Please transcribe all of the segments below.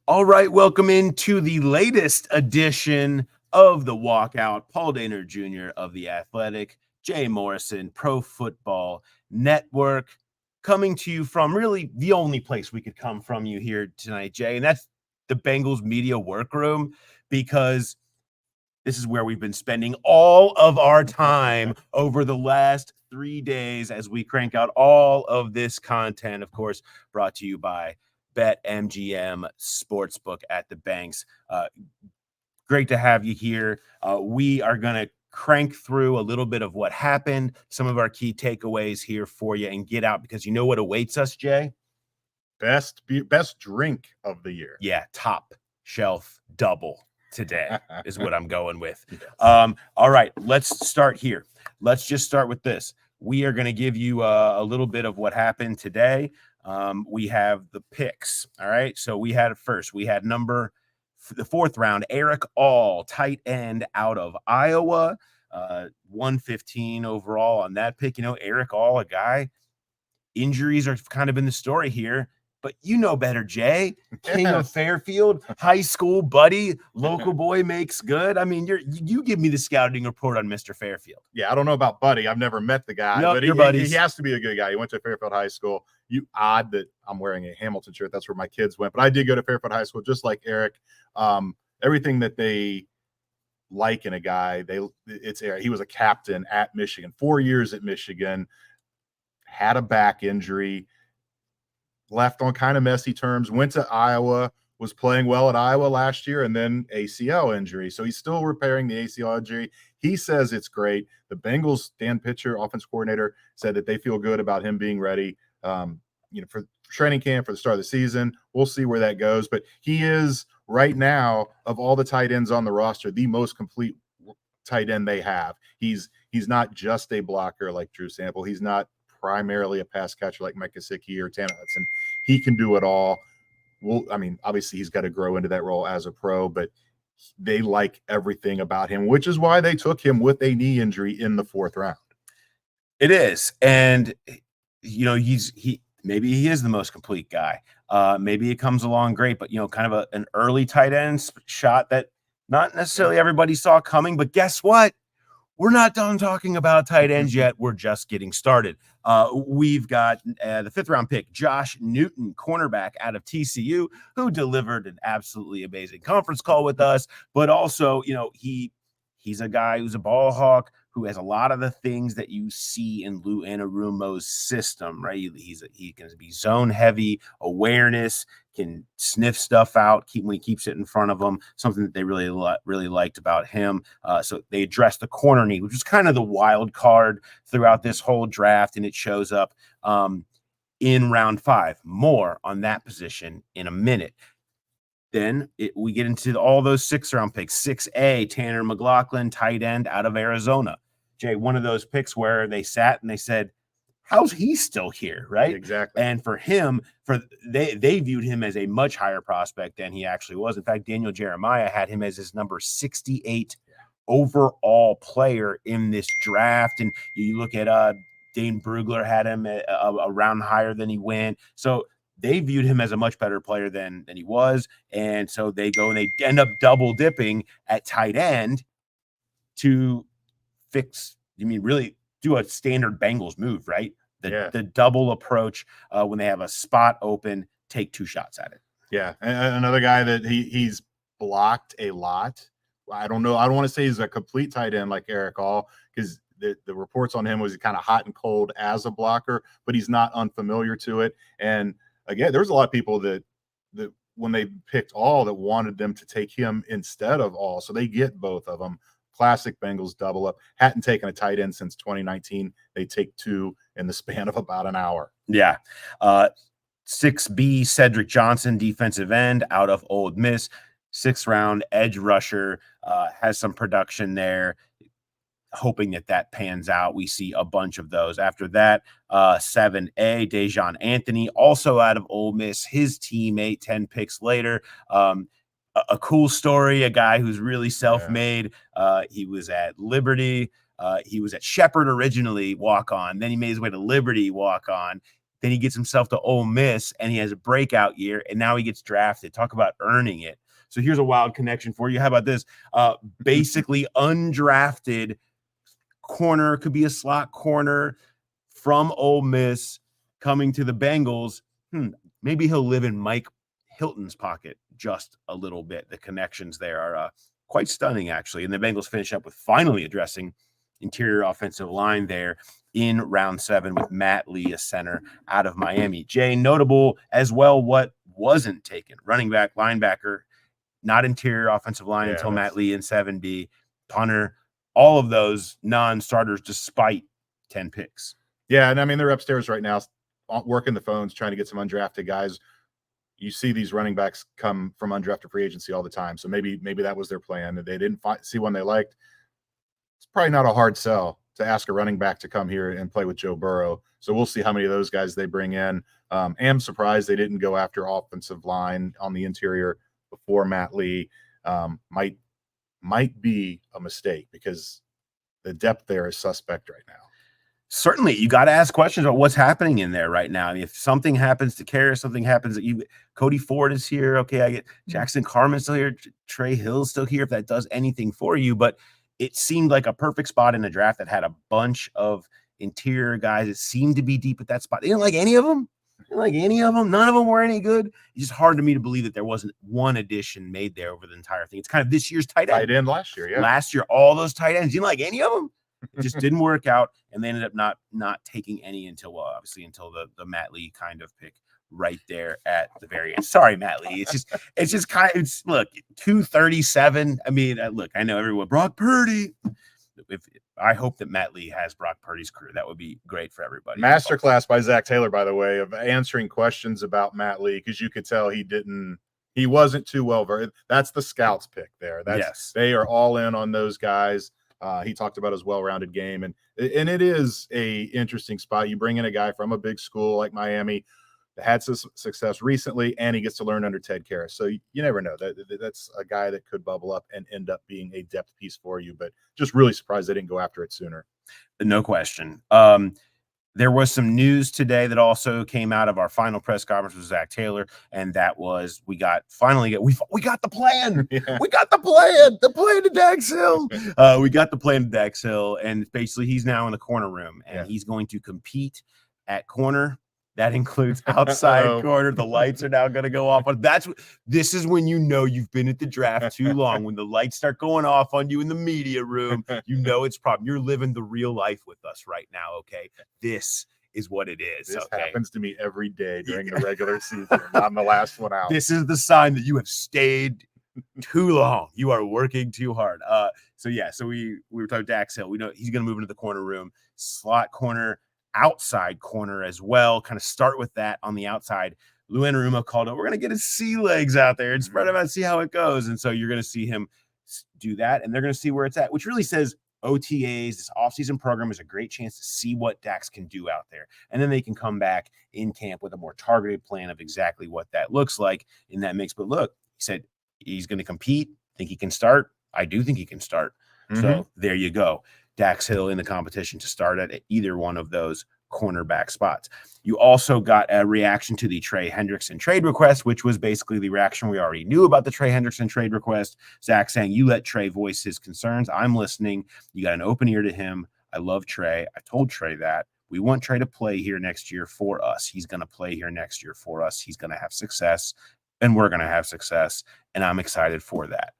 All right, welcome into the latest edition of the Walkout. Paul Dehner Jr. of The Athletic, Jay Morrison, Pro Football Network, coming to you from really the only place we could come from you here tonight, Jay, and that's the Bengals media workroom, because this is where we've been spending all of our time over the last 3 days as we crank out all of this content, of course, brought to you by BetMGM Sportsbook at the Banks. Great to have you here. We are going to crank through a little bit of what happened, some of our key takeaways here for you, and get out, because you know what awaits us, Jay? Best drink of the year. Yeah, top shelf double today is what I'm going with. Yes. All right, let's start here. Let's just start with this. We are going to give you a little bit of what happened today. We have the picks. All right, so we had the fourth round, Eric All, tight end out of Iowa, 115 overall on that pick. You know, Eric All, a guy, injuries are kind of in the story here, but you know better, Jay. King of Fairfield, high school buddy, local boy makes good. I mean, you give me the scouting report on Mr. Fairfield. Yeah, I don't know about buddy. I've never met the guy, but he has to be a good guy. He went to Fairfield High School. Odd that I'm wearing a Hamilton shirt. That's where my kids went, but I did go to Fairfield High School, just like Eric. Everything that they like in a guy, it's Eric. He was a captain at Michigan, 4 years at Michigan, had a back injury, left on kind of messy terms, went to Iowa, was playing well at Iowa last year, and then ACL injury. So he's still repairing the ACL injury. He says it's great. The Bengals, Dan Pitcher, offense coordinator, said that they feel good about him being ready, for training camp, for the start of the season. We'll see where that goes. But he is, right now, of all the tight ends on the roster, the most complete tight end they have. He's not just a blocker like Drew Sample. He's not primarily a pass catcher like Mike Gesicki or Tanner Hudson. He can do it all. Well, I mean, obviously he's got to grow into that role as a pro, but they like everything about him, which is why they took him with a knee injury in the fourth round. It is. And, you know, maybe he is the most complete guy. Maybe it comes along great, but, kind of an early tight end shot that not necessarily everybody saw coming. But guess what? We're not done talking about tight ends yet. We're just getting started. We've got the fifth round pick, Josh Newton, cornerback out of TCU, who delivered an absolutely amazing conference call with us. But also, he's a guy who's a ball hawk, who has a lot of the things that you see in Lou Anarumo's system, right? He can be zone heavy, awareness, can sniff stuff out, when he keeps it in front of them, something that they really liked about him. So they addressed the corner need, which was kind of the wild card throughout this whole draft, and it shows up in round 5. More on that position in a minute. Then we get into all those 6th-round picks. 6A, Tanner McLaughlin, tight end out of Arizona. Jay, one of those picks where they sat and they said, how's he still here, right? Exactly. And for him, they viewed him as a much higher prospect than he actually was. In fact, Daniel Jeremiah had him as his number 68 overall player in this draft. And you look at Dane Brugler had him a round higher than he went. So they viewed him as a much better player than he was. And so they go and they end up double dipping at tight end to really do a standard Bengals move, right? The double approach when they have a spot open, take 2 shots at it. Yeah. And another guy that he's blocked a lot. I don't know. I don't want to say he's a complete tight end like Eric All, because the reports on him was kind of hot and cold as a blocker, but he's not unfamiliar to it. And again, there was a lot of people that when they picked All, that wanted them to take him instead of All. So they get both of them. Classic Bengals double up. Hadn't taken a tight end since 2019. They take 2 in the span of about an hour. Yeah. 6B, Cedric Johnson, defensive end out of Ole Miss. 6th round edge rusher, has some production there. Hoping that pans out. We see a bunch of those. After that, 7A, Dejon Anthony, also out of Ole Miss, his teammate 10 picks later. A cool story, a guy who's really self-made. He was at Liberty. He was at Shepherd originally, walk on. Then he made his way to Liberty, walk on. Then he gets himself to Ole Miss, and he has a breakout year, and now he gets drafted. Talk about earning it. So here's a wild connection for you. How about this? Basically undrafted corner, could be a slot corner from Ole Miss coming to the Bengals. Maybe he'll live in Mike Hilton's pocket just a little bit. The connections there are quite stunning, actually. And the Bengals finish up with finally addressing interior offensive line there in round 7 with Matt Lee, a center out of Miami. Jay, notable as well what wasn't taken. Running back, linebacker, not interior offensive line until Matt Lee in 7B. Punter, all of those non-starters despite 10 picks. Yeah, and I mean, they're upstairs right now working the phones, trying to get some undrafted guys. You see these running backs come from undrafted free agency all the time. So maybe that was their plan. They didn't see one they liked. It's probably not a hard sell to ask a running back to come here and play with Joe Burrow. So we'll see how many of those guys they bring in. Am surprised they didn't go after offensive line on the interior before Matt Lee. Might be a mistake because the depth there is suspect right now. Certainly, you got to ask questions about what's happening in there right now. I mean, if something happens to Karras, something happens that Cody Ford is here. Okay, I get Jackson Carman's still here. Trey Hill's still here. If that does anything for you, but it seemed like a perfect spot in the draft that had a bunch of interior guys. It seemed to be deep at that spot. They didn't like any of them. None of them were any good. It's just hard to me to believe that there wasn't one addition made there over the entire thing. It's kind of this year's tight end last year. Yeah, last year, all those tight ends. You didn't like any of them. It just didn't work out, and they ended up not taking any until the Matt Lee kind of pick right there at the very end. Sorry, Matt Lee. It's just kind of look 237. I mean, look, I know everyone. Brock Purdy. I hope that Matt Lee has Brock Purdy's career. That would be great for everybody. Masterclass by Zach Taylor, by the way, of answering questions about Matt Lee, because you could tell he wasn't too well versed. That's the scouts pick there. They are all in on those guys. He talked about his well-rounded game, and it is a interesting spot. You bring in a guy from a big school like Miami that had some success recently, and he gets to learn under Ted Karras. So you never know. That's a guy that could bubble up and end up being a depth piece for you, but just really surprised they didn't go after it sooner. No question. There was some news today that also came out of our final press conference with Zach Taylor, and that was we got the plan. Yeah. We got the plan to Dax Hill. We got the plan to Dax Hill, and basically he's now in the corner room, and he's going to compete at corner. That includes outside corner. The lights are now going to go off. This is when you know you've been at the draft too long. When the lights start going off on you in the media room, you know it's problem. You're living the real life with us right now, okay? This is what it is. This happens to me every day during the regular season. I'm the last one out. This is the sign that you have stayed too long. You are working too hard. So we were talking Dax Hill. We know he's going to move into the corner room, slot corner, outside corner as well. Kind of start with that on the outside. Lou Anarumo called it. We're going to get his sea legs out there and spread them out and see how it goes. And so you're going to see him do that, and they're going to see where it's at, which really says OTAs, this offseason program, is a great chance to see what Dax can do out there. And then they can come back in camp with a more targeted plan of exactly what that looks like in that mix. But look, he said he's going to compete. Think he can start? I do think he can start. So there you go. Dax Hill in the competition to start at either one of those cornerback spots. You also got a reaction to the Trey Hendrickson trade request, which was basically the reaction we already knew about the Trey Hendrickson trade request. Zach saying, you let Trey voice his concerns. I'm listening. You got an open ear to him. I love Trey. I told Trey that. We want Trey to play here next year for us. He's going to play here next year for us. He's going to have success, and we're going to have success, and I'm excited for that.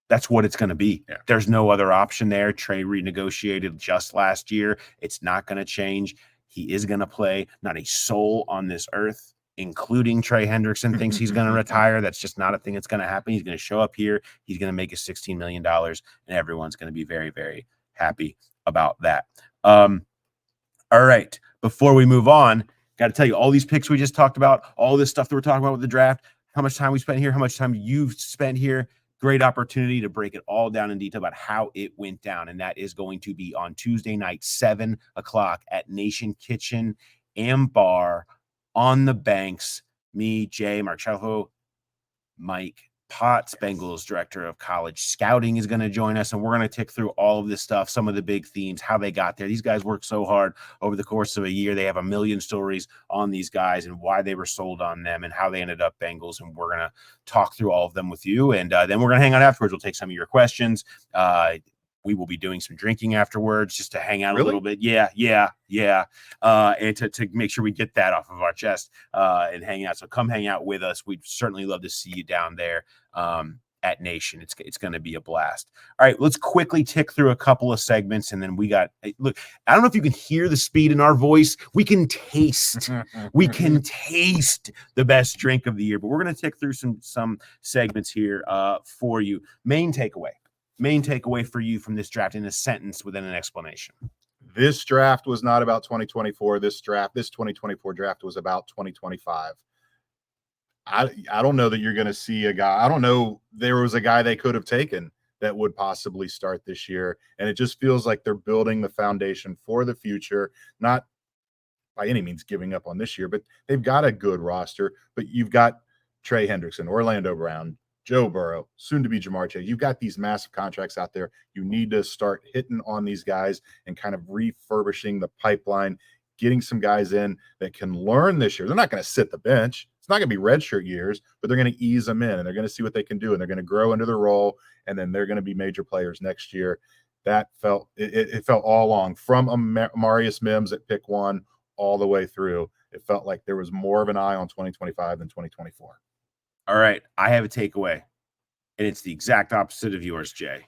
That's what it's going to be. Yeah. There's no other option there. Trey renegotiated just last year. It's not going to change. He is going to play. Not a soul on this earth, including Trey Hendrickson, thinks he's going to retire. That's just not a thing that's going to happen. He's going to show up here. He's going to make his $16 million, and everyone's going to be very, very happy about that. All right. Before we move on, got to tell you all these picks we just talked about, all this stuff that we're talking about with the draft, how much time we spent here, how much time you've spent here. Great opportunity to break it all down in detail about how it went down. And that is going to be on Tuesday night, 7 o'clock at Nation Kitchen and Bar on the Banks. Me, Jay, Marcello, Mike, Potts, Bengals director of college scouting, is going to join us, and we're going to tick through all of this stuff, some of the big themes, how they got there. These guys worked so hard over the course of a year. They have a million stories on these guys and why they were sold on them and how they ended up Bengals, and we're going to talk through all of them with you, and then we're going to hang out afterwards. We'll take some of your questions. We will be doing some drinking afterwards just to hang out a little bit. Yeah. And to make sure we get that off of our chest and hang out. So come hang out with us. We'd certainly love to see you down there at Nation. It's going to be a blast. All right, let's quickly tick through a couple of segments. And then look, I don't know if you can hear the speed in our voice. We can taste the best drink of the year, but we're going to tick through some segments here for you. Main takeaway for you from this draft in a sentence within an explanation. This draft was not about 2024. This 2024 draft was about 2025. I don't know that you're going to see a guy. I don't know. There was a guy they could have taken that would possibly start this year. And it just feels like they're building the foundation for the future, not by any means giving up on this year, but they've got a good roster. But you've got Trey Hendrickson, Orlando Brown, Joe Burrow, soon to be Jamar Chase. You've got these massive contracts out there. You need to start hitting on these guys and kind of refurbishing the pipeline, getting some guys in that can learn this year. They're not going to sit the bench. It's not going to be redshirt years, but they're going to ease them in and they're going to see what they can do. And they're going to grow into their role. And then they're going to be major players next year. That felt all along from Marius Mims at pick 1 all the way through. It felt like there was more of an eye on 2025 than 2024. All right, I have a takeaway, and it's the exact opposite of yours, Jay.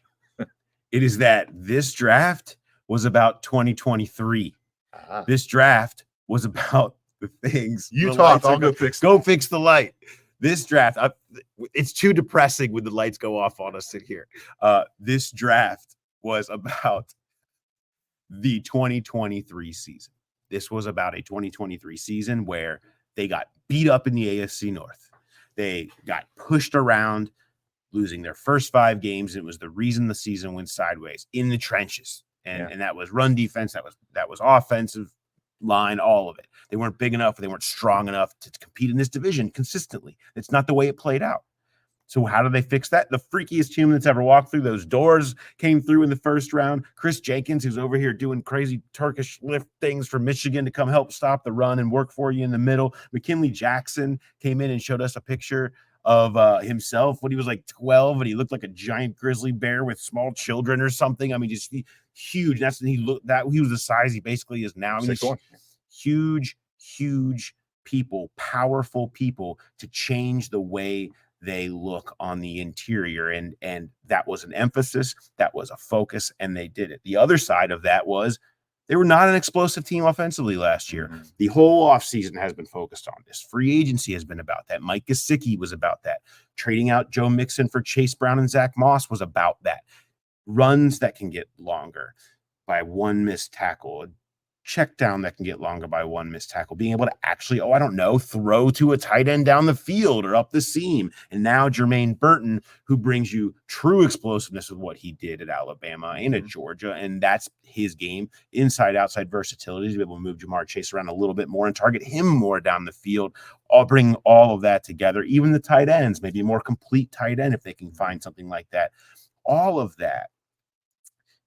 It is that this draft was about 2023. This draft was about the things. You talk, I'll go fix the light. This draft, it's too depressing when the lights go off on us in here. This draft was about the 2023 season. This was about a 2023 season where they got beat up in the AFC North. They got pushed around, losing their first 5 games. It was the reason the season went sideways in the trenches. And that was run defense. That was offensive line, all of it. They weren't big enough. They weren't strong enough to compete in this division consistently. It's not the way it played out. So how do they fix that? The freakiest human that's ever walked through those doors came through in the first round. Chris Jenkins, who's over here doing crazy Turkish lift things for Michigan to come help stop the run and work for you in the middle. McKinley Jackson came in and showed us a picture of himself when he was like 12 and he looked like a giant grizzly bear with small children or something. I mean, just huge. He was the size he basically is now. I mean, huge people, powerful people to change the way they look on the interior. And that was an emphasis, that was a focus, and they did it. The other side of that was they were not an explosive team offensively last year. Mm-hmm. The whole offseason has been focused on this. Free agency has been about that. Mike Gesicki was about that. Trading out Joe Mixon for Chase Brown and Zach Moss was about that. Runs that can get longer by one missed tackle, a check down that can get longer by one missed tackle, being able to actually, throw to a tight end down the field or up the seam. And now Jermaine Burton, who brings you true explosiveness with what he did at Alabama and at Georgia. And that's his game, inside, outside versatility to be able to move Jamar Chase around a little bit more and target him more down the field. I'll bring all of that together. Even the tight ends, maybe a more complete tight end if they can find something like that. All of that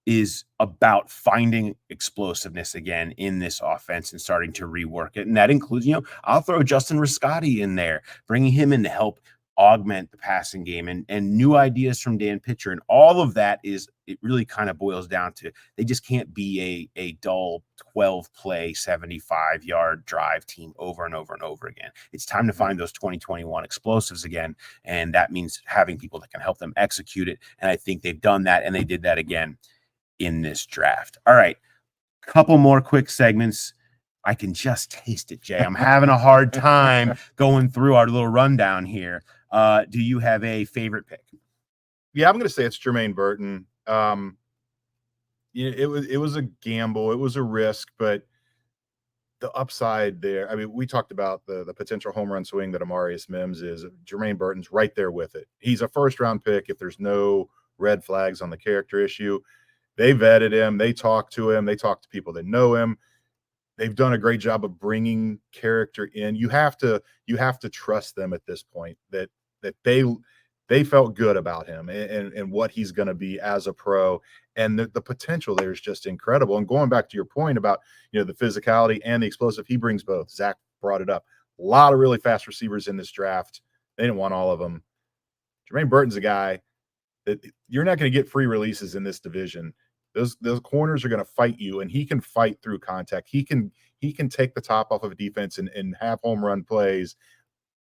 is about finding explosiveness again in this offense and starting to rework it. And that includes, I'll throw Justin Riscotti in there, bringing him in to help augment the passing game and new ideas from Dan Pitcher. And all of that it really kind of boils down to, they just can't be a dull 12-play, 75-yard drive team over and over and over again. It's time to find those 2021 explosives again. And that means having people that can help them execute it. And I think they've done that, and they did that again in this draft. All right, couple more quick segments. I can just taste it, Jay. I'm having a hard time going through our little rundown here. Do you have a favorite pick? Yeah, I'm going to say it's Jermaine Burton. It was a gamble. It was a risk, but the upside there, I mean, we talked about the potential home run swing that Amarius Mims is. Jermaine Burton's right there with it. He's a first-round pick if there's no red flags on the character issue. They vetted him. They talked to him. They talked to people that know him. They've done a great job of bringing character in. You have to trust them at this point that they they felt good about him and what he's going to be as a pro. And the potential there is just incredible. And going back to your point about, the physicality and the explosive, he brings both. Zach brought it up. A lot of really fast receivers in this draft. They didn't want all of them. Jermaine Burton's a guy that you're not going to get free releases in this division. Those corners are going to fight you, and he can fight through contact. He can take the top off of a defense and have home run plays,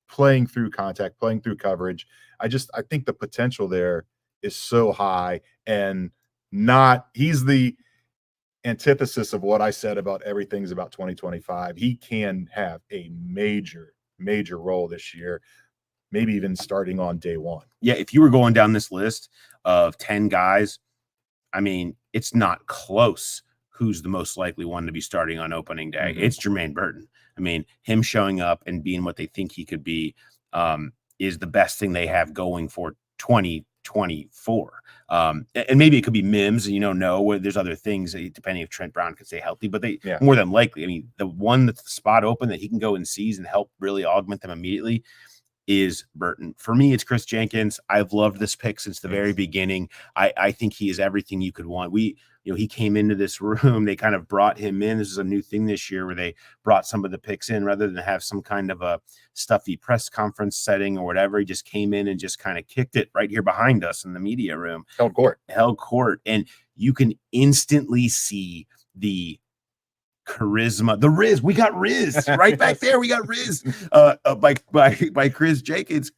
playing through contact, playing through coverage. I think the potential there is so high, and he's the antithesis of what I said about everything's about 2025. He can have a major role this year, maybe even starting on day one. Yeah, if you were going down this list of 10 guys, I mean, it's not close who's the most likely one to be starting on opening day. Mm-hmm. It's Jermaine Burton. I mean, him showing up and being what they think he could be is the best thing they have going for 2024. And maybe it could be Mims, where there's other things, depending if Trent Brown can stay healthy, but more than likely, I mean, the one that's the spot open that he can go and seize and help really augment them immediately is Burton. For me, it's Chris Jenkins. I've loved this pick since the very beginning. I think he is everything you could want. He came into this room. They kind of brought him in. This is a new thing this year where they brought some of the picks in rather than have some kind of a stuffy press conference setting or whatever. He just came in and just kind of kicked it right here behind us in the media room. Held court. And you can instantly see the charisma, the Riz. We got Riz right back there. We got Riz by Chris Jenkins.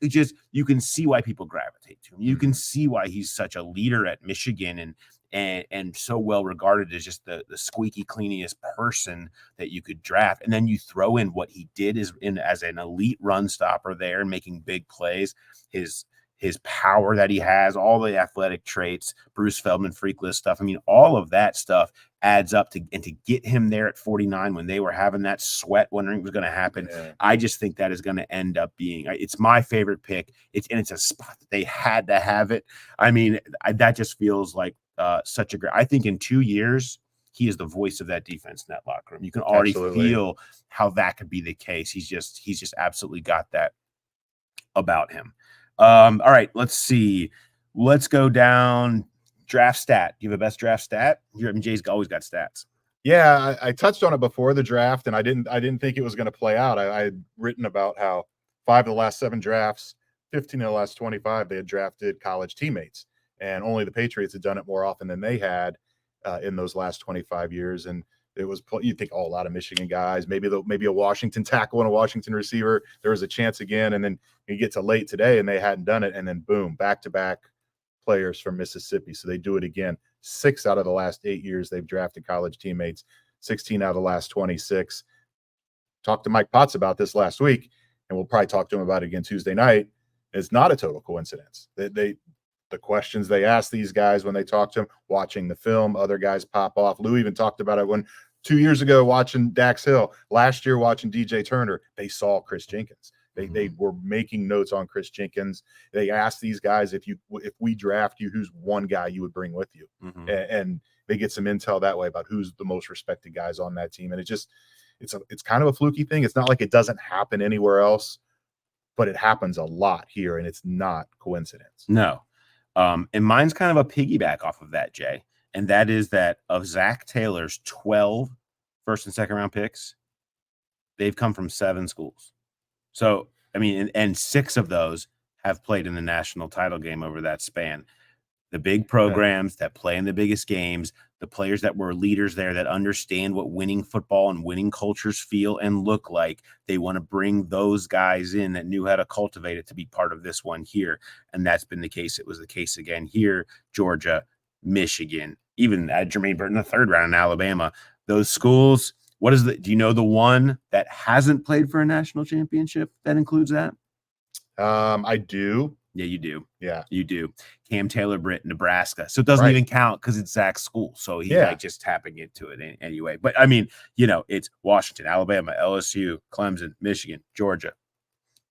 You can see why people gravitate to him. You can see why he's such a leader at Michigan and so well regarded as just the squeaky cleanest person that you could draft. And then you throw in what he did as an elite run stopper there and making big plays, his power that he has, all the athletic traits, Bruce Feldman freak list stuff. I mean, all of that stuff adds up to get him there at 49 when they were having that sweat wondering what was going to happen. Yeah. I just think that is going to end up being, it's my favorite pick. It's a spot that they had to have it. I mean, that just feels like such a great, I think in 2 years, he is the voice of that defense in that locker room. You can already feel how that could be the case. He's just absolutely got that about him. All right, let's see. Let's go down draft stat. Do you have a best draft stat? Jay's always got stats. Yeah, I touched on it before the draft, and I didn't think it was going to play out. I had written about how 5 of the last 7 drafts, 15 of the last 25, they had drafted college teammates, and only the Patriots had done it more often than they had in those last 25 years. And it was, you'd think, a lot of Michigan guys, maybe a Washington tackle and a Washington receiver. There was a chance again, and then you get to late today, and they hadn't done it, and then boom, back-to-back players from Mississippi. So they do it again. 6 out of the last 8 years they've drafted college teammates. 16 out of the last 26. Talked to Mike Potts about this last week, and we'll probably talk to him about it again Tuesday night. It's not a total coincidence. The questions they ask these guys when they talk to them, watching the film, other guys pop off. Lou even talked about it when 2 years ago watching Dax Hill, last year watching DJ Turner, they saw Chris Jenkins. They were making notes on Chris Jenkins. They asked these guys, if we draft you, who's one guy you would bring with you? Mm-hmm. And they get some intel that way about who's the most respected guys on that team. And it's kind of a fluky thing. It's not like it doesn't happen anywhere else, but it happens a lot here, and it's not coincidence. No. And mine's kind of a piggyback off of that, Jay. And that is that of Zach Taylor's 12 first and second round picks, they've come from 7 schools. So, I mean, and 6 of those have played in the national title game over that span. The big programs that play in the biggest games, the players that were leaders there that understand what winning football and winning cultures feel and look like. They want to bring those guys in that knew how to cultivate it to be part of this one here. And that's been the case. It was the case again here, Georgia, Michigan, even at Jermaine Burton, the 3rd round in Alabama. Those schools, do you know the one that hasn't played for a national championship that includes that? I do. Yeah, you do. Yeah, you do. Cam Taylor-Britt, Nebraska. So it doesn't even count because it's Zach's school. So he's just tapping into it anyway. But I mean, it's Washington, Alabama, LSU, Clemson, Michigan, Georgia.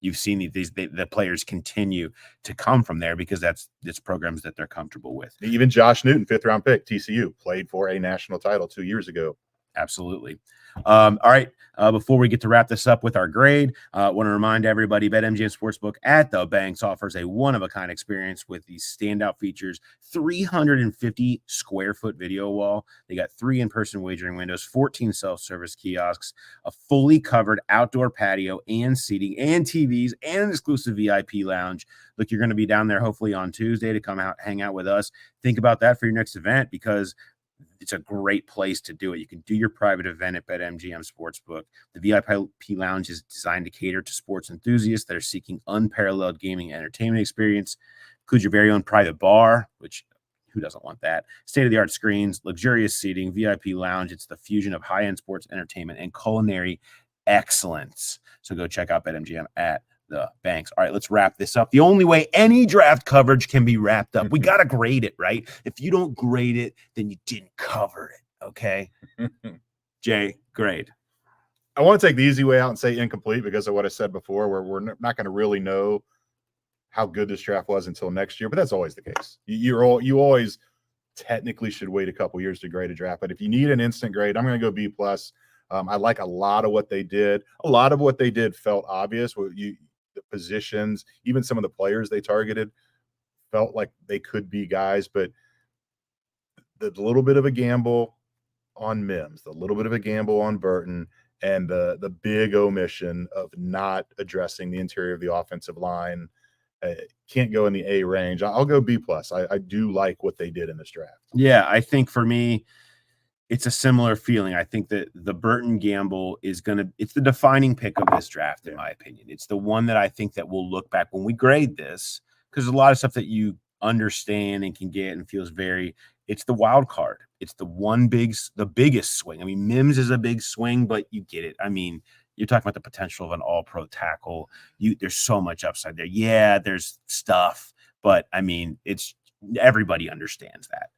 You've seen the players continue to come from there because it's programs that they're comfortable with. Even Josh Newton, 5th round pick, TCU, played for a national title 2 years ago. Absolutely. All right. Before we get to wrap this up with our grade, I want to remind everybody BetMGM Sportsbook at the Banks offers a one-of-a-kind experience with these standout features: 350 square foot video wall. They got 3 in-person wagering windows, 14 self-service kiosks, a fully covered outdoor patio and seating and TVs, and an exclusive VIP lounge. Look, you're going to be down there hopefully on Tuesday to come out, hang out with us. Think about that for your next event, because it's a great place to do it. You can do your private event at BetMGM Sportsbook. The VIP lounge is designed to cater to sports enthusiasts that are seeking unparalleled gaming and entertainment experience. Includes your very own private bar, which who doesn't want that? State-of-the-art screens, luxurious seating, VIP lounge. It's the fusion of high-end sports entertainment and culinary excellence. So go check out BetMGM at the Banks. All right, let's wrap this up. The only way any draft coverage can be wrapped up, we got to grade it, right? If you don't grade it, then you didn't cover it, okay? Jay, grade. I want to take the easy way out and say incomplete because of what I said before, where we're not going to really know how good this draft was until next year, but that's always the case. You always technically should wait a couple years to grade a draft, but if you need an instant grade, I'm going to go B+. I like a lot of what they did. A lot of what they did felt obvious. The positions, even some of the players they targeted felt like they could be guys, but the little bit of a gamble on Mims, the little bit of a gamble on Burton, and the big omission of not addressing the interior of the offensive line can't go in the A range. I'll go B+. I do like what they did in this draft. Yeah, I think for me, it's a similar feeling. I think that the Burton gamble it's the defining pick of this draft, in my opinion. It's the one that I think that we'll look back when we grade this, because there's a lot of stuff that you understand and can get and feels it's the wild card. It's the biggest swing. I mean, Mims is a big swing, but you get it. I mean, you're talking about the potential of an all-pro tackle. There's so much upside there. Yeah, there's stuff, but I mean, everybody understands that.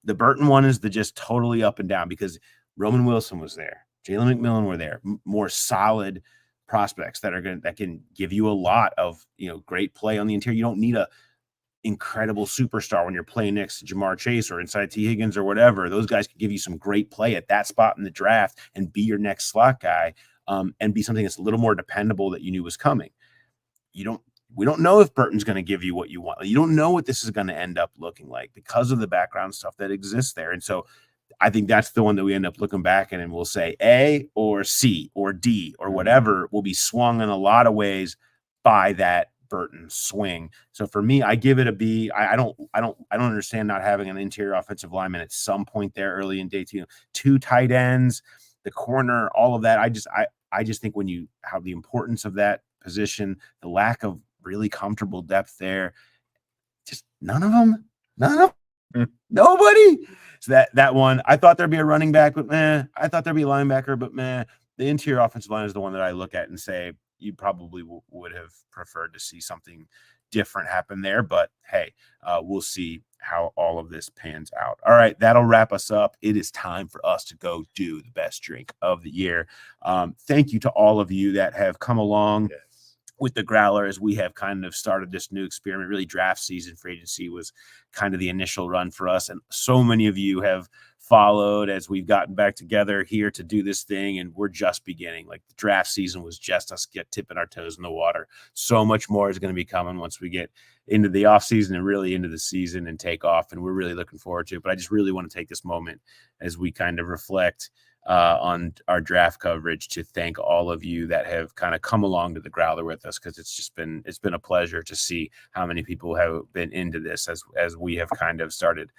The Burton one is the just totally up and down, because Roman Wilson was there, Jalen McMillan were there, more solid prospects that can give you a lot of great play on the interior. You don't need a incredible superstar when you're playing next to Jamar Chase or inside T. Higgins or whatever. Those guys can give you some great play at that spot in the draft and be your next slot guy, and be something that's a little more dependable that you knew was coming. We don't know if Burton's going to give you what you want. You don't know what this is going to end up looking like because of the background stuff that exists there. And so I think that's the one that we end up looking back at, and we'll say A or C or D or whatever will be swung in a lot of ways by that Burton swing. So for me, I give it a B. I don't understand not having an interior offensive lineman at some point there early in day 2 tight ends, the corner, all of that. I just think when you have the importance of that position, the lack of really comfortable depth there, just none of them, nobody. So that one, I thought there'd be a running back, but I thought there'd be a linebacker, but the interior offensive line is the one that I look at and say you probably would have preferred to see something different happen there. But hey, we'll see how all of this pans out. All right, that'll wrap us up. It is time for us to go do the best drink of the year. Thank you to all of you that have come along with the Growler as we have kind of started this new experiment. Really, draft season for agency was kind of the initial run for us, and so many of you have followed as we've gotten back together here to do this thing, and we're just beginning. Like, the draft season was just us tipping our toes in the water. So much more is going to be coming once we get into the off season and really into the season and take off, and we're really looking forward to it. But I just really want to take this moment as we kind of reflect on our draft coverage to thank all of you that have kind of come along to the Growler with us, because it's been a pleasure to see how many people have been into this as we have kind of started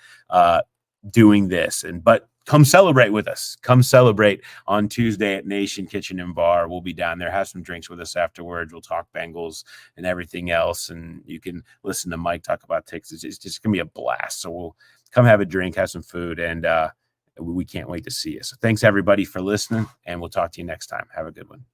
doing this. But come celebrate with us. Come celebrate on Tuesday at Nation Kitchen and Bar. We'll be down there. Have some drinks with us afterwards. We'll talk Bengals and everything else, and you can listen to Mike talk about ticks. It's just gonna be a blast. So we'll come have a drink, have some food, and we can't wait to see you. So thanks everybody for listening, and we'll talk to you next time. Have a good one.